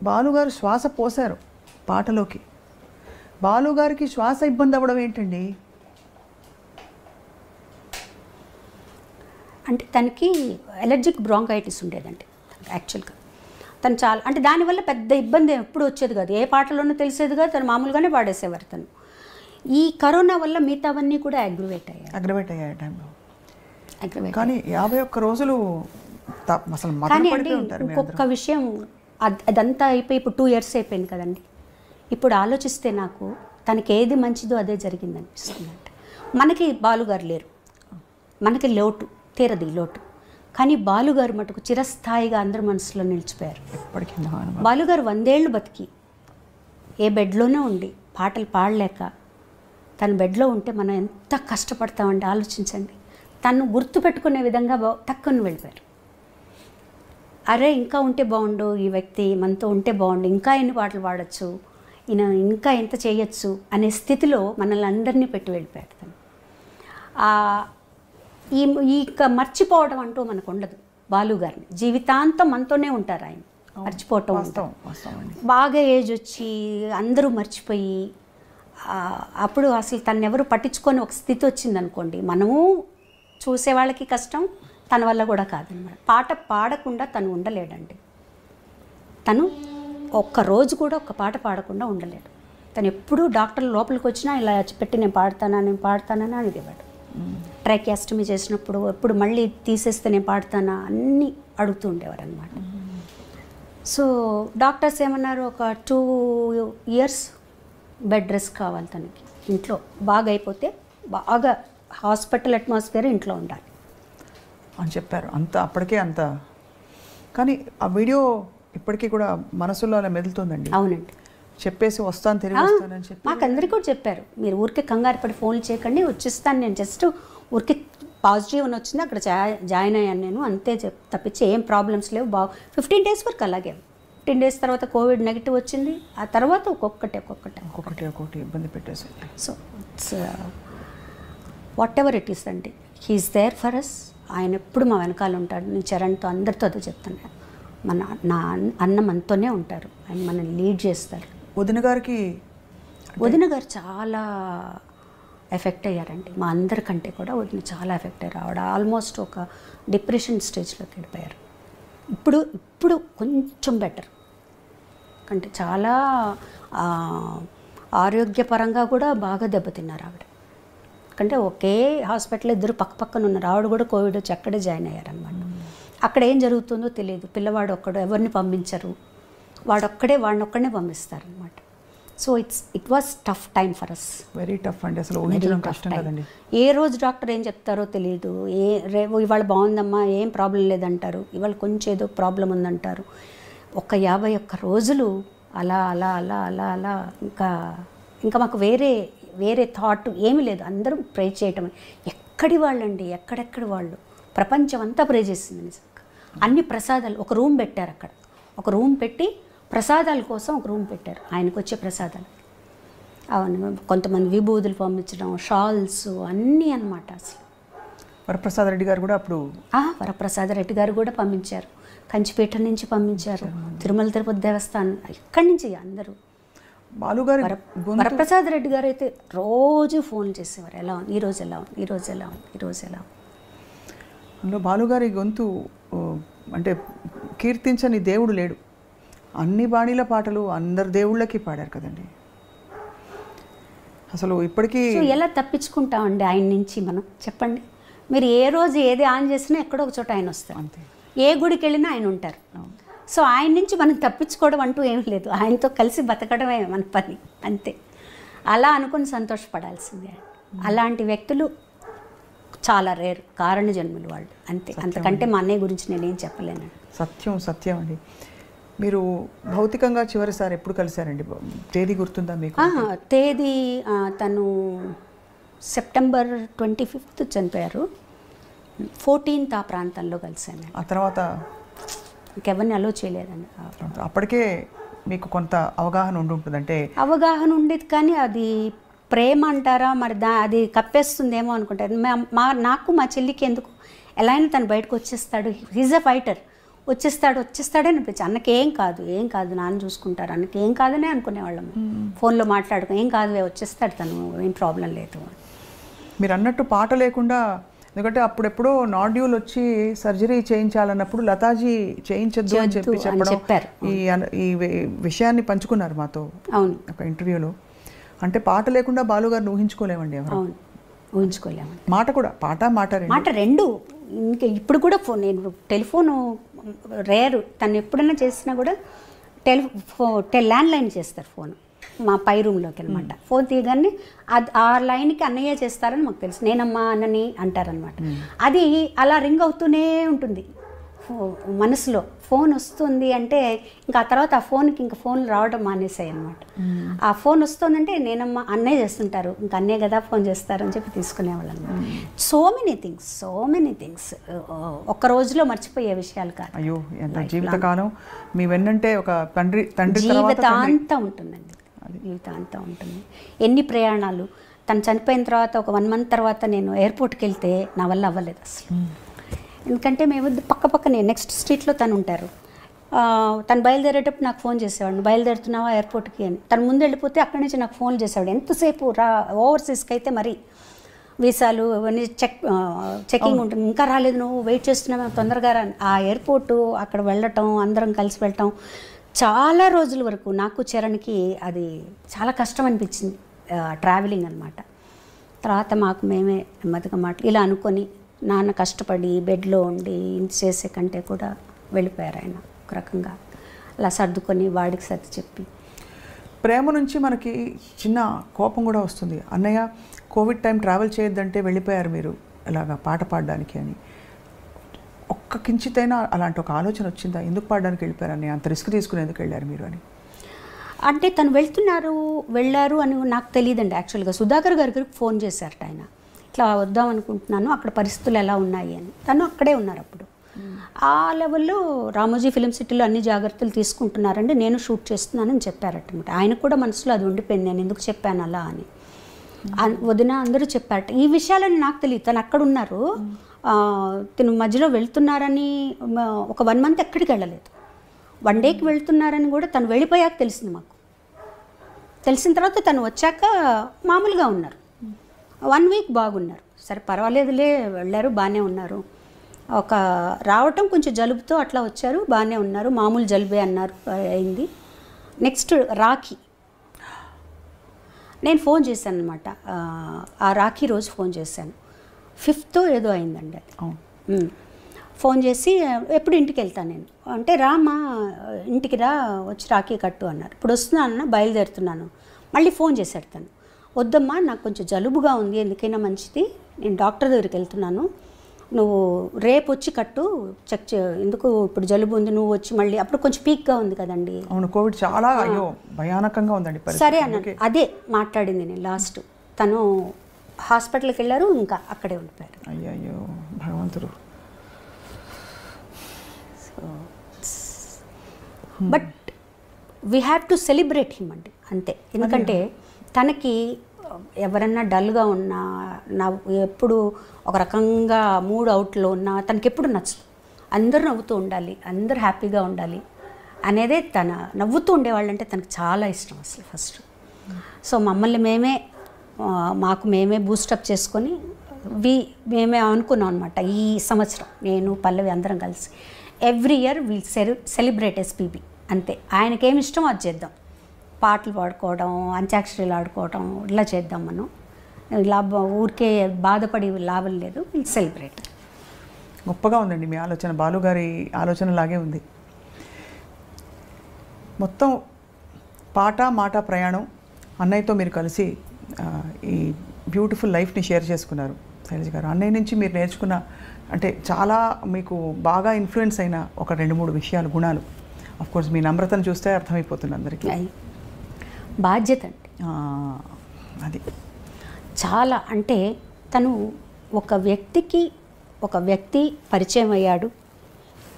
బాలుగారు శ్వాస పోశారు పాటలోకి. బాలుగారికి శ్వాస ఇబ్బంది అవ్వడం ఏంటండి? అంటే తనకి ఎలర్జిక్ బ్రాంకైటిస్ ఉండేదండి యాక్చువల్గా. తను చాలా అంటే దానివల్ల పెద్ద ఇబ్బంది ఎప్పుడు వచ్చేది కాదు, ఏ పాటలోనూ తెలిసేది కాదు, తను మామూలుగానే పాడేసేవారు తను. ఈ కరోనా వల్ల మిగతావన్నీ కూడా అగ్రివేట్ అయ్యాయి టైంలో. కానీ 51 రోజులు అసలు కానీ అండి ఇంకొక విషయం, అదంతా అయిపోయి ఇప్పుడు 2 years అయిపోయింది కదండి. ఇప్పుడు ఆలోచిస్తే నాకు తనకి ఏది మంచిదో అదే జరిగింది అనిపిస్తుంది. అంటే మనకి బాలుగారు లేరు, మనకి లోటు తీరది లోటు, కానీ బాలుగారు మటుకు చిరస్థాయిగా అందరి మనసులో నిలిచిపోయారు. బాలుగారు 100 ఏళ్ళు బతికి ఏ బెడ్లోనే ఉండి పాటలు పాడలేక తన బెడ్లో ఉంటే మనం ఎంత కష్టపడతామండి ఆలోచించండి. తను గుర్తుపెట్టుకునే విధంగా తక్కువ వెళ్ళిపోయారు. అరే ఇంకా ఉంటే బాగుండు, ఈ వ్యక్తి మనతో ఉంటే బాగుండు, ఇంకా ఎన్ని పాటలు పాడచ్చు, ఈయన ఇంకా ఎంత చేయొచ్చు అనే స్థితిలో మనల్ని అందరినీ పెట్టి వెళ్ళిపోయాడు తను. ఈ మర్చిపోవడం అంటూ మనకు ఉండదు. బాలుగారిని జీవితాంతం మనతోనే ఉంటారు ఆయన, మర్చిపోవటం బాగా ఏజ్ వచ్చి అందరూ మర్చిపోయి అప్పుడు అసలు తను ఎవరు పట్టించుకొని ఒక స్థితి వచ్చిందనుకోండి, మనము చూసేవాళ్ళకి కష్టం, తన వల్ల కూడా కాదనమాట. పాట పాడకుండా తను ఉండలేడండి. తను ఒక్కరోజు కూడా ఒక్క పాట పాడకుండా ఉండలేడు. తను ఎప్పుడూ డాక్టర్లు లోపలికి వచ్చినా ఇలా పెట్టి నేను పాడతానని అనేవాడు. ట్రైకియాస్టమీ చేసినప్పుడు ఎప్పుడు మళ్ళీ తీసేస్తే నేను పాడతానా అన్నీ అడుగుతూ ఉండేవారు అనమాట. సో డాక్టర్స్ ఏమన్నారు, ఒక 2 years బెడ్ రెస్ట్ కావాలి తనకి, ఇంట్లో బాగా అయిపోతే బాగా హాస్పిటల్ అట్మాస్ఫియర్ ఇంట్లో ఉండాలి అని చెప్పారు. అప్పటికే అంత. కానీ ఆ వీడియో ఇప్పటికీ కూడా మనసులో అలా మెదులుతుందండి. అవునండి. చెప్పేసి వస్తాను, తిరిగి వస్తానని చెప్పి మాకందరికీ కూడా చెప్పారు, మీరు ఊరికే కంగారు పడి ఫోన్లు చేయకండి, వచ్చేస్తాను నేను, జస్ట్ ఊరికి పాజిటివ్ అని వచ్చింది అక్కడ జాయిన్ అయ్యాను నేను అంతే తప్పించి ఏం ప్రాబ్లమ్స్ లేవు. 15 days వరకు అలాగే. 15 days తర్వాత కోవిడ్ నెగిటివ్ వచ్చింది. ఆ తర్వాత ఒక్కొక్కటి ఇబ్బంది పెట్టేసి. So it's what ever it is అండి, హీఈస్ దేర్ ఫర్ అస్. ఆయన ఎప్పుడు మా వెనకాల ఉంటాడు. నేను చరణ్తో అందరితో అదే చెప్తాను, నా అన్న మనతోనే ఉంటారు, ఆయన మనల్ని లీడ్ చేస్తారు. వదిన గారు చాలా ఎఫెక్ట్ అయ్యారండి, మా అందరికంటే కూడా వదిన చాలా ఎఫెక్ట్ అయ్యారు. ఆవిడ ఆల్మోస్ట్ ఒక డిప్రెషన్ స్టేజ్లోకి వెళ్ళిపోయారు. ఇప్పుడు కొంచెం బెటర్, అంటే చాలా ఆరోగ్యపరంగా కూడా బాగా దెబ్బతిన్నారు ఆవిడ. ఎందుకంటే ఒకే హాస్పిటల్ ఇద్దరు పక్కన ఉన్నారు. ఆవిడ కూడా కోవిడ్ వచ్చి అక్కడే జాయిన్ అయ్యారనమాట. అక్కడ ఏం జరుగుతుందో తెలియదు, పిల్లవాడు ఒక్కడు, ఎవరిని పంపించరు, వాడిని ఒక్కడనే పంపిస్తారనమాట. So it was tough time for us, very tough అండి. అసలు ఊహించడం కష్టం కదండి. ఏ రోజు డాక్టర్ ఏం చెప్తారో తెలియదు. ఇవాళ బాగుందమ్మా, ఏం ప్రాబ్లం లేదంటారు, ఇవాళ కొంచెం ఏదో ప్రాబ్లం ఉందంటారు. ఒక 51 రోజులు అలా అలా అలా అలా అలా ఇంకా మాకు వేరే థాట్ ఏమీ లేదు. అందరూ ప్రే చేయటం. ఎక్కడి వాళ్ళండి, ఎక్కడెక్కడి వాళ్ళు, ప్రపంచం అంతా ప్రే చేసింది నిజంగా. అన్ని ప్రసాదాలు, ఒక రూమ్ పెట్టారు అక్కడ, ఒక రూమ్ పెట్టి ప్రసాదాల కోసం ఒక రూమ్ పెట్టారు, ఆయనకు వచ్చే ప్రసాదాలు. అవును, కొంతమంది విభూతులు పంపించడం, షాల్స్ అన్నీ అనమాట. అసలు వరప్రసాద్ రెడ్డి గారు కూడా అప్పుడు వరప్రసాద్ రెడ్డి గారు కూడా పంపించారు, కంచిపేట నుంచి పంపించారు, తిరుమల తిరుపతి దేవస్థానం, ఇక్కడి నుంచి అందరూ. బాలుగారు వరప్రసాద్ రెడ్డి గారు అయితే రోజు ఫోన్ చేసేవారు, ఎలా ఉంది ఈరోజు, ఎలా ఉంది ఈరోజు, ఎలా ఉంది ఈరోజు, ఎలా ఉంది. అందులో బాలుగారి గొంతు అంటే కీర్తించని దేవుడు లేడు. అన్ని బాణీల పాటలు అందరు దేవుళ్ళకి పాడారు కదండి. అసలు ఇప్పటికీ ఎలా తప్పించుకుంటామండి ఆయన నుంచి మనం, చెప్పండి. మీరు ఏ రోజు ఏది ఆన్ చేసినా ఎక్కడో ఒక చోట ఆయన వస్తారు, అంతే. ఏ గుడికి వెళ్ళినా ఆయన ఉంటారు. సో ఆయన నుంచి మనం తప్పించుకోవడం అంటూ ఏం లేదు, ఆయనతో కలిసి బతకడమే మన పని, అంతే. అలా అనుకుని సంతోషపడాల్సిందే. అలాంటి వ్యక్తులు చాలా రేర్, కారణ జన్ములు వాళ్ళు, అంతే. అంతకంటే మా అన్నయ్య గురించి నేనేం చెప్పలేను. సత్యం అండి. మీరు భౌతికంగా చివరిసారి ఎప్పుడు కలిశారండి? తేదీ గుర్తుందా మీకు? తేదీ తను September 25th చనిపోయారు. 14th ఆ ప్రాంతంలో కలిశాను. ఆ తర్వాత ఇంకెవరిని అలో చేయలేదండి. అప్పటికే మీకు కొంత అవగాహన ఉండుంటుంది, అంటే అవగాహన ఉండేది, కానీ అది ప్రేమ అంటారా మరి, అది కప్పేస్తుందేమో అనుకుంటారు. నాకు మా చెల్లికి ఎందుకు ఎలా అయినా తను బయటకు వచ్చేస్తాడు, హీజ్ అ ఫైటర్, వచ్చేస్తాడే అనిపించి అన్నకేం కాదు నాన్న చూసుకుంటారు, అన్నకి ఏం కాదనే అనుకునేవాళ్ళం. ఫోన్లో మాట్లాడుకో ఏం కాదు వచ్చేస్తాడు తను, ఏం ప్రాబ్లం లేదు. మీరు అన్నట్టు పాట లేకుండా, ఎందుకంటే అప్పుడెప్పుడో నాడ్యూల్ వచ్చి సర్జరీ చేయించాలన్నప్పుడు లతాజీ చేయించొద్దు అని చెప్పారు. ఈ విషయాన్ని పంచుకున్నారు మాతో అవును ఒక ఇంటర్వ్యూలో. అంటే పాట లేకుండా బాలుగారిని ఊహించుకోలేమండి ఎవరు. అవును ఊహించుకోలేము. మాట కూడా పాట రెండు. ఇంకా ఇప్పుడు కూడా నేను టెలిఫోను రేరు, తను ఎప్పుడైనా చేసినా కూడా ల్యాండ్ లైన్ చేస్తారు ఫోన్ మా పై రూమ్లోకి అనమాట. ఫోన్ తీయగానే ఆ లైన్కి అన్నయ్య చేస్తారని మాకు తెలుసు, నేనమ్మా అన్నని అంటారనమాట. అది అలా రింగ్ అవుతూనే ఉంటుంది మనసులో. ఫోన్ వస్తుంది అంటే ఇంకా ఆ తర్వాత ఆ ఫోన్కి ఇంకా ఫోన్లు రావడం మానేసాయి అనమాట. ఆ ఫోన్ వస్తుందంటే నేనమ్మా అన్నయ్య చేస్తుంటారు, ఇంకా అన్నయ్య కదా ఫోన్ చేస్తారని చెప్పి తీసుకునేవాళ్ళు అనమాట. సో మెనీ థింగ్స్ ఒక్క రోజులో మర్చిపోయే విషయాలు కాదు. అయ్యో ఎంత జీవితకాలం మీ వెన్నంటే ఒక తండ్రి జీవితాంతం ఉంటుందండి, జీవితాంతం ఉంటుంది. ఎన్ని ప్రయాణాలు. తను చనిపోయిన తర్వాత ఒక 1 month తర్వాత నేను ఎయిర్పోర్ట్కి వెళ్తే నా వల్ల అవ్వలేదు అసలు. ఎందుకంటే మేము పక్కనే నెక్స్ట్ స్ట్రీట్లో తను ఉంటారు. తను బయలుదేరేటప్పుడు నాకు ఫోన్ చేసేవాడు, బయలుదేరుతున్నావా ఎయిర్పోర్ట్కి అని. తను ముందు వెళ్ళిపోతే అక్కడి నుంచి నాకు ఫోన్లు చేసేవాడు. ఎంతసేపు ఓవర్సీస్కి అయితే మరి వీసాలు అవన్నీ చెకింగ్ ఉంటుంది, ఇంకా రాలేదు నువ్వు వెయిట్ చేస్తున్నావు తొందరగా రా. ఆ ఎయిర్పోర్టు అక్కడ వెళ్ళటం, అందరం కలిసి వెళ్ళటం చాలా రోజుల వరకు నాకు చరణ్కి అది చాలా కష్టం అనిపించింది ట్రావెలింగ్ అనమాట. తర్వాత మాకు మేమే నెమ్మదిగా ఇలా అనుకొని నాన్న కష్టపడి బెడ్లో ఉండి ఇంత చేసే కంటే కూడా వెళ్ళిపోయారు ఆయన ఒక రకంగా. అలా సర్దుకొని వాడికి సర్ది చెప్పి. ప్రేమ నుంచి మనకి చిన్న కోపం కూడా వస్తుంది. అన్నయ్య కోవిడ్ టైం ట్రావెల్ చేయొద్దంటే వెళ్ళిపోయారు మీరు ఇలాగా పాట పాడడానికి అని. ఒక్క కించితైనా అలాంటి ఒక ఆలోచన వచ్చిందా, ఎందుకు పాడడానికి వెళ్ళిపోయారు అన్నయ్య, అంత రిస్క్ తీసుకుని ఎందుకు వెళ్ళారు మీరు అని? అంటే తను వెళ్ళారు అని నాకు తెలియదండి. యాక్చువల్గా సుధాకర్ గారికి ఫోన్ చేశారట ఆయన, ఇట్లా వద్దాం అనుకుంటున్నాను, అక్కడ పరిస్థితులు ఎలా ఉన్నాయి అని. తను అక్కడే ఉన్నారు అప్పుడు. ఆ లెవెల్లో రామోజీ ఫిలిం సిటీలో అన్ని జాగ్రత్తలు తీసుకుంటున్నారండి, నేను షూట్ చేస్తున్నానని చెప్పారటమాట. ఆయనకు కూడా మనసులో అది ఉండిపోయింది, నేను ఎందుకు చెప్పాను అలా అని. వదిన అందరూ చెప్పారట. ఈ విషయాలని నాకు తెలియదు, తను అక్కడ ఉన్నారు, తను మధ్యలో వెళ్తున్నారని ఒక 1 month ఎక్కడికి వెళ్ళలేదు. 1 dayకి వెళ్తున్నారని కూడా తను వెళ్ళిపోయాక తెలిసింది మాకు. తెలిసిన తర్వాత తను వచ్చాక మామూలుగా ఉన్నారు, 1 week బాగున్నారు. సరే పర్వాలేదులే వెళ్ళారు, బాగానే ఉన్నారు. రావటం కొంచెం జలుబుతో అట్లా వచ్చారు, బాగానే ఉన్నారు, మామూలు జలుబే అన్నారు అయింది. నెక్స్ట్ రాఖీ నేను ఫోన్ చేశాను అనమాట. ఆ రాఖీ రోజు ఫోన్ చేశాను, 5th ఏదో అయిందండి అది. ఫోన్ చేసి ఎప్పుడు ఇంటికి వెళ్తాను నేను అంటే, రామ్మా ఇంటికి రా, వచ్చి రాఖీ కట్టు అన్నారు. ఇప్పుడు వస్తున్నానన్నా బయలుదేరుతున్నాను. మళ్ళీ ఫోన్ చేశాడు తను, వద్దమ్మా నాకు కొంచెం జలుబుగా ఉంది, ఎందుకైనా మంచిది, నేను డాక్టర్ దగ్గరికి వెళ్తున్నాను, నువ్వు రేపు వచ్చి కట్టు, ఎందుకు ఇప్పుడు జలుబు ఉంది, నువ్వు వచ్చి మళ్ళీ అప్పుడు కొంచెం పీక్గా ఉంది కదండి. అవును, కోవిడ్ చాలా భయానకంగా ఉందండి. సరే అన్నాను, అదే మాట్లాడింది నేను లాస్ట్. తను హాస్పిటల్కి వెళ్ళారు, ఇంకా అక్కడే ఉండిపోయారు. అయ్యో భగవంతుడు. But we have to celebrate him అండి, అంతే. ఎందుకంటే తనకి ఎవరన్నా డల్గా ఉన్నా, ఎప్పుడు ఒక రకంగా మూడ్ అవుట్లో ఉన్నా తనకి ఎప్పుడు నచ్చదు. అందరూ నవ్వుతూ ఉండాలి, అందరూ హ్యాపీగా ఉండాలి అనేదే. నవ్వుతూ ఉండేవాళ్ళంటే తనకు చాలా ఇష్టం అసలు ఫస్ట్. సో మమ్మల్ని మాకు మేమే బూస్టప్ చేసుకొని మేమే అనుకున్నాం అనమాట. ఈ సంవత్సరం నేను పల్లవి అందరం కలిసి every year will celebrate SPB, అంతే. ఆయనకేమి ఇష్టం అది చేద్దాం, పాటలు పాడుకోవడం, అంత్యాక్షరీలు ఆడుకోవడం, ఇలా చేద్దాం మనం. ఊరికే బాధపడి లాభం లేదు, విల్ సెలబ్రేట్. గొప్పగా ఉందండి మీ ఆలోచన, బాలుగారి ఆలోచన లాగే ఉంది. మొత్తం పాట మాట ప్రయాణం అన్నయ్యతో మీరు కలిసి ఈ బ్యూటిఫుల్ లైఫ్ని షేర్ చేసుకున్నారు శైలజ గారు. అన్నయ్య నుంచి మీరు నేర్చుకున్న, అంటే చాలా మీకు బాగా ఇన్ఫ్లుయెన్స్ అయిన ఒక 2-3 విషయాలు, గుణాలు. అఫ్కోర్స్ మీ నమ్రతను చూస్తే అర్థమైపోతుంది అందరికీ. బాధ్యత అండి అది చాలా. అంటే తను ఒక వ్యక్తి పరిచయం అయ్యాడు,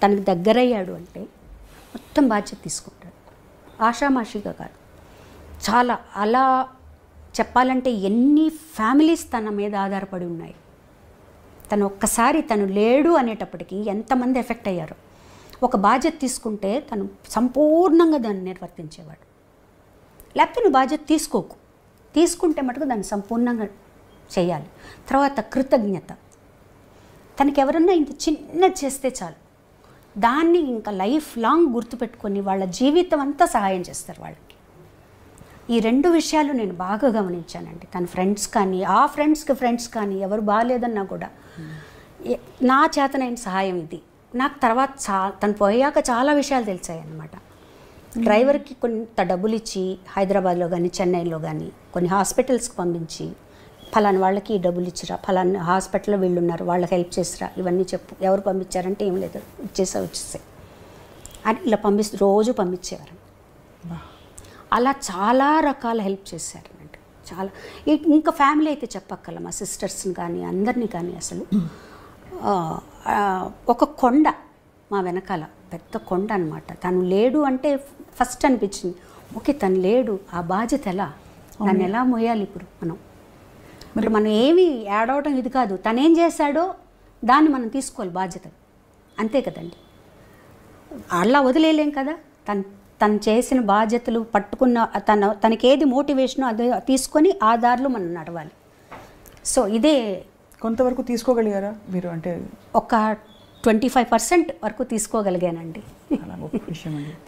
తనకు దగ్గరయ్యాడు అంటే మొత్తం బాధ్యత తీసుకుంటాడు, ఆషామాషిగా కాదు. చాలా అలా చెప్పాలంటే ఎన్ని ఫ్యామిలీస్ తన మీద ఆధారపడి ఉన్నాయి. తను ఒక్కసారి తను లేడు అనేటప్పటికీ ఎంతమంది ఎఫెక్ట్ అయ్యారు. ఒక బాధ్యత తీసుకుంటే తను సంపూర్ణంగా దాన్ని నిర్వర్తించేవాడు. లేకపోతే నువ్వు బాధ్యత తీసుకోకు, తీసుకుంటే మటుకు దాన్ని సంపూర్ణంగా చేయాలి. తర్వాత కృతజ్ఞత. తనకి ఎవరన్నా ఇంత చిన్నది చేస్తే చాలు, దాన్ని ఇంకా లైఫ్ లాంగ్ గుర్తుపెట్టుకొని వాళ్ళ జీవితం అంతా సహాయం చేస్తారు వాళ్ళకి. ఈ 2 విషయాలు నేను బాగా గమనించానండి. తన ఫ్రెండ్స్ కానీ, ఆ ఫ్రెండ్స్కి ఫ్రెండ్స్ కానీ ఎవరు బాగాలేదన్నా కూడా నా చేతనైన సహాయం ఇది. నాకు తర్వాత తను పోయాక చాలా విషయాలు తెలిసాయి అన్నమాట. డ్రైవర్కి కొంత డబ్బులు ఇచ్చి హైదరాబాద్లో కానీ చెన్నైలో కానీ కొన్ని హాస్పిటల్స్కి పంపించి, ఫలానా వాళ్ళకి ఈ డబ్బులు ఇచ్చిరా, ఫలానా హాస్పిటల్లో వీళ్ళు ఉన్నారు వాళ్ళకి హెల్ప్ చేసిరా, ఇవన్నీ చెప్పు. ఎవరు పంపించారంటే ఏం లేదు, వచ్చేసాయి అని ఇలా రోజు పంపించేవారు. అలా చాలా రకాల హెల్ప్ చేశారనండి. చాలా ఇంకా ఫ్యామిలీ అయితే చెప్పక్కల, మా సిస్టర్స్ని కానీ అందరినీ కానీ. అసలు ఒక కొండ మా వెనకాల, పెద్ద కొండ అనమాట. తను లేడు అంటే ఫస్ట్ అనిపించింది, ఓకే తను లేడు, ఆ బాధ్యత ఎలా, దాన్ని ఎలా మోయాలి ఇప్పుడు మనం మనం ఏమి యాడ్ అవడం ఇది కాదు, తనేం చేశాడో దాన్ని మనం తీసుకోవాలి బాధ్యత, అంతే కదండి. అలా వదిలేయలేం కదా. తను చేసిన బాధ్యతలు పట్టుకున్న తనకేది మోటివేషనో అదే తీసుకొని ఆ దారిలో మనం నడవాలి. సో ఇదే కొంతవరకు తీసుకోగలిగారా మీరు? అంటే ఒక 25% వరకు తీసుకోగలిగానండి.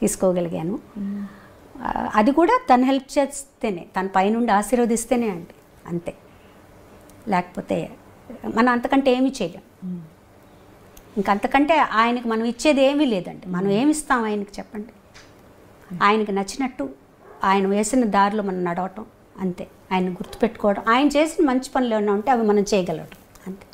తీసుకోగలిగాను. అది కూడా తను హెల్ప్ చేస్తేనే, తన పైనుండి ఆశీర్వదిస్తేనే అండి, అంతే. లేకపోతే మనం అంతకంటే ఏమీ చేయలేం. ఇంకంతకంటే ఆయనకి మనం ఇచ్చేది ఏమీ లేదండి. మనం ఏమి ఇస్తాం ఆయనకి చెప్పండి? ఆయనకి నచ్చినట్టు ఆయన వేసిన దారిలో మనం నడవటం అంతే. ఆయన గుర్తుపెట్టుకోవడం, ఆయన చేసిన మంచి పనులు ఏమైనా ఉంటే అవి మనం చేయగలగటం అంతే.